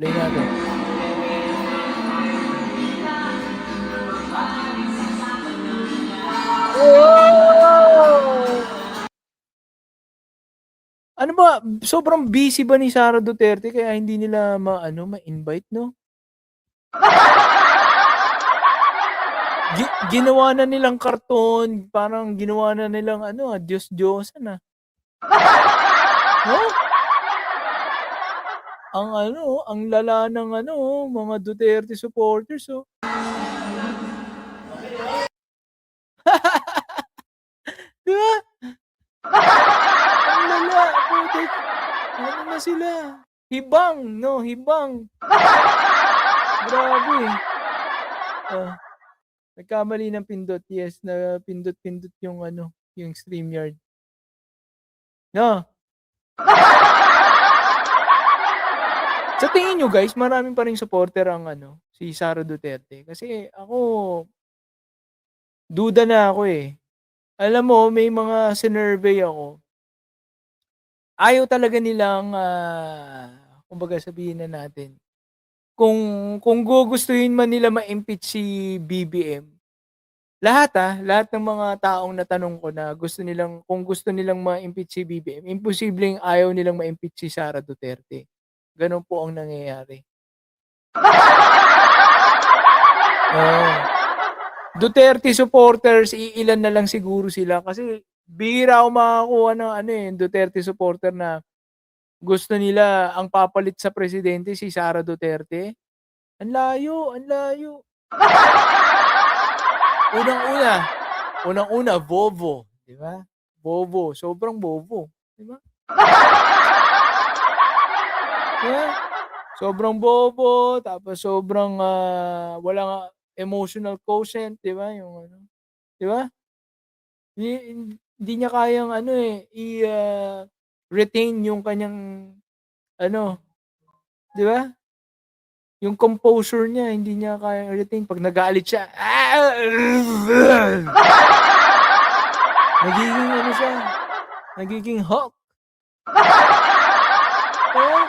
Play natin. Wow! Ano ba, sobrang busy ba ni Sara Duterte kaya hindi nila ma-invite 'no? Ginawa na nilang karton, parang ginawa na nilang Diyos-Diyosan, 'no? Ang lala ng mga Duterte supporters, oh. 'Di ba? Ang lala, putik. Ano na sila, hibang 'no, hibang. Grabe. Oh, nagkamali ng pindot, yes, napindot-pindot yung yung StreamYard, 'no? Sa tingin niyo guys, marami pa ring supporter ang si Sara Duterte? Kasi ako, duda na ako, eh. Alam mo may mga sinurvey ako, ayaw talaga nilang, kumbaga sabihin na natin, kung gugustuhin man nila ma-impeach si BBM, lahat ng mga taong natanong ko na kung gusto nilang ma-impeach si BBM, imposibleng ayaw nilang ma-impeach si Sara Duterte. Gano'n po ang nangyayari. Oo. Duterte supporters, iilan na lang siguro sila kasi bihira ako makakuha ng Duterte supporter na gusto nila ang papalit sa presidente si Sara Duterte. Ang layo, ang layo. Unang-una, unang-una bobo, 'di ba? Bobo, sobrang bobo, 'di ba? 'Di ba? Sobrang bobo, tapos sobrang, walang emotional quotient, 'di ba, 'di ba? Hindi niya kayang retain yung kanyang ano, 'di ba? Yung composure niya hindi niya kayang i-retain 'pag nagalit siya. Nagiging siya, nagiging Hulk, 'di ba?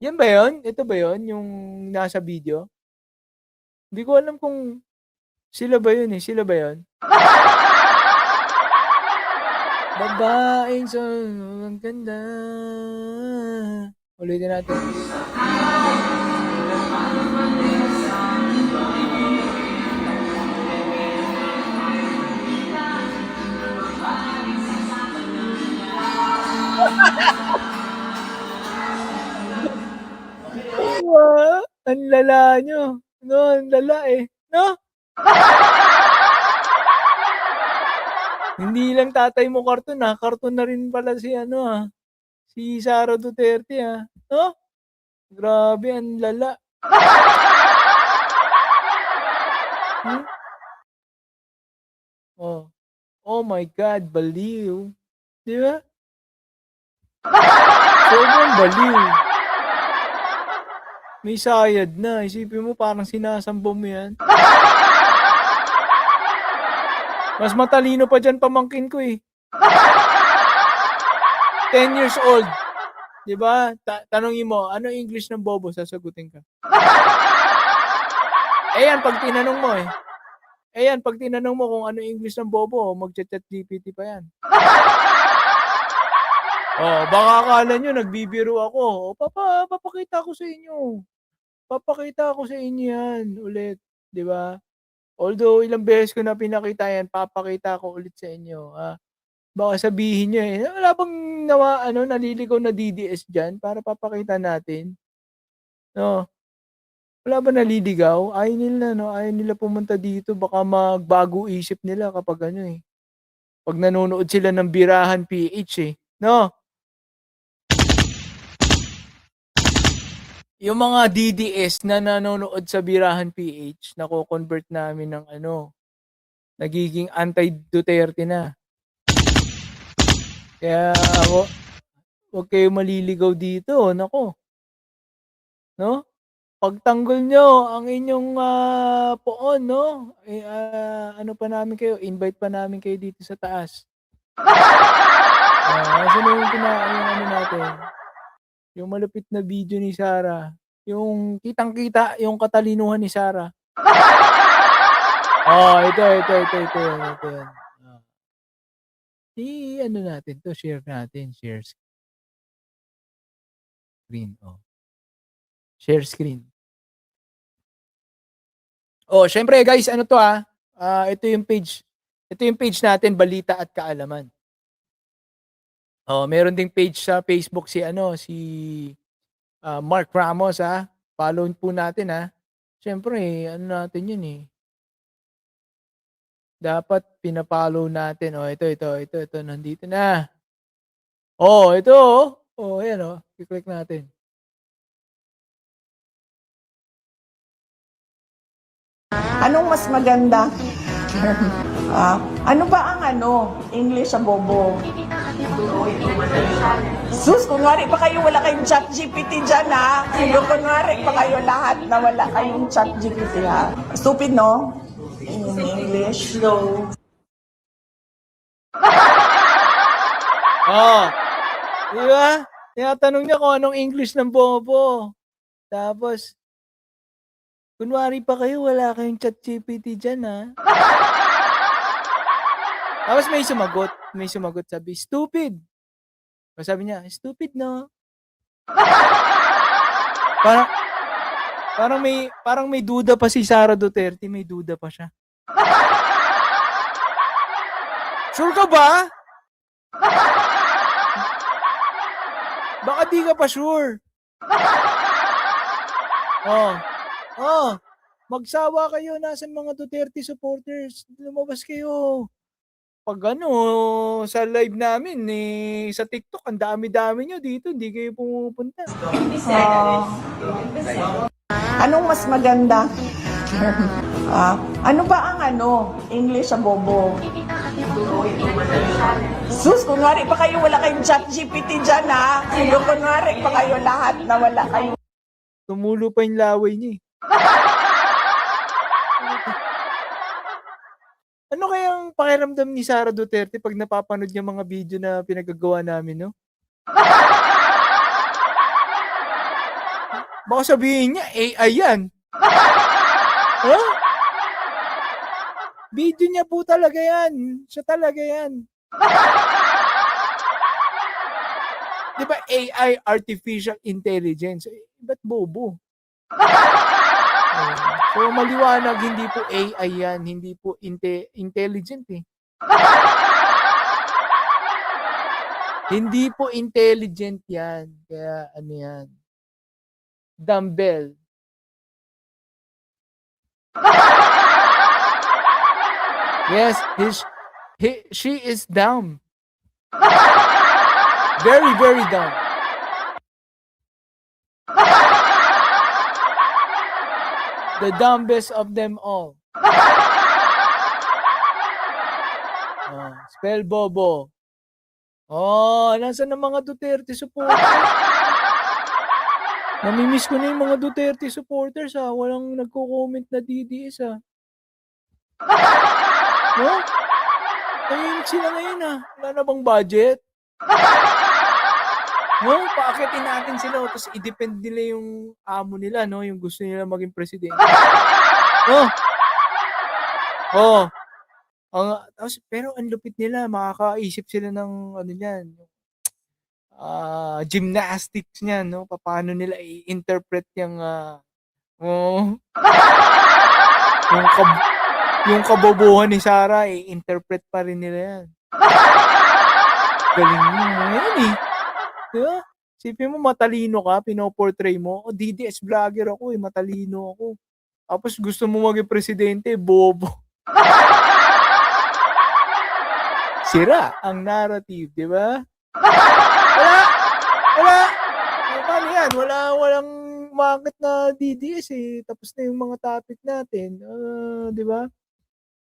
Yan ba yun? Ito ba yun, yung nasa video? Hindi ko alam kung sila ba yun, eh, sila ba yun? Babaeng sobrang ganda. Ulitin natin. Ang lala niyo, 'no, ang lala, eh, 'no? Hindi lang tatay mo karton, karton na rin pala si Sara Duterte, 'no? Grabe ang lala. Hmm, oh. Oh my God, baliw, 'di ba? Sobrang baliw. May sayad na, isipin mo parang sinasamba mo 'yan. Mas matalino pa diyan pamangkin ko, eh. 10 years old, 'di ba? Tanungin mo, "Ano English ng bobo?" Sasagutin ka. Eh, 'yan 'pag tinanong mo, eh. Eh, 'yan 'pag tinanong mo kung ano English ng bobo, magcha-ChatGPT pa 'yan. Oh, baka akala niyo nagbibiro ako. O papakita ko sa inyo. Papakita ko sa inyo 'yan ulit, 'di ba? Although ilang beses ko na pinakita 'yan, papakita ko ulit sa inyo, baka sabihin niyo, wala bang naliligaw na DDS diyan para papakita natin, 'no? Wala ba naliligaw? Ayaw nila 'no, ayaw nila pumunta dito baka magbago isip nila kapag 'pag nanonood sila ng Birahan PH, 'no? Yung mga DDS na nanonood sa Birahan PH nako-convert namin ng nagiging anti-Duterte na. Kaya ako, 'wag kayong maliligaw dito, naku, 'no? Pagtanggol niyo ang inyong, poon 'no, pa namin kayo, invite pa namin kayo dito sa taas. Nasaan na yung natin? Yung malupit na video ni Sarah. Yung kitang-kita yung katalinuhan ni Sarah. Ito yan, ito yan. I-ano natin 'to, share natin, share screen, share screen. Siyempre guys, ano 'to, ito yung page natin, Balita at Kaalaman. Meron ding page sa Facebook si Mark Ramos, follow po natin, Siyempre ano natin yun, dapat pina-follow natin. Ito nandito na. Ito, ayan, i-click natin. Anong mas maganda? Ano ba ang English sa bobo? Sus, kunwari pa kayo wala kayong chat GPT dyan, Yung kunwari pa kayo lahat na wala kayong chat GPT, Stupid, no? In English, no. Di ba? Tinatanong niya kung anong English ng bobo. Tapos, kunwari pa kayo wala kayong chat GPT dyan, Tapos may sumagot, sabi, stupid. Sabi niya, stupid, no? Parang may duda pa si Sara Duterte, may duda pa siya. Sure ka ba? Baka di ka pa sure. Magsawa kayo, nasan mga Duterte supporters? Lumabas kayo. Pag sa live namin, sa TikTok, ang dami-dami nyo dito, hindi kayo pumupunta. Anong mas maganda? Ano ba ang English sa bobo? Sus, kunwari pa kayo wala kayong chat GPT dyan, Yung kunwari pa kayo lahat na wala kayong... Tumulo pa yung laway niya, Ano kayang pakiramdam ni Sara Duterte pag napapanood niya mga video na pinagagawa namin, no? Baka sabihin niya, AI yan. Video niya po talaga yan. Siya talaga yan. Di ba AI, Artificial Intelligence? Ba't bobo? So maliwanag, hindi po AI yan, hindi po intelligent, Hindi po intelligent yan. Kaya yan? Dumbbell. Yes, she is dumb. Very, very dumb. The dumbest of them all. Spell bobo. Nasaan ang mga Duterte supporters? Namimiss ko na yung mga Duterte supporters, Walang nagko-comment na DDS, Tahimik sila ngayon, Wala na bang budget? Paakitin natin sila, tapos i-depend nila yung amo nila, yung gusto nila maging presidente. Tapos, pero ang lupit nila, makakaisip sila ng gymnastics niyan, paano nila i-interpret yung yung kabobohan ni Sara, i-interpret pa rin nila yan. Galing mo ngayon, Diba? Sipin mo, matalino ka, pinoportray mo. DDS vlogger ako, matalino ako. Tapos gusto mo maging presidente, bobo. Sira ang narrative, di ba? Wala. Paano yan? Walang market na DDS, Tapos na yung mga topic natin. Di ba?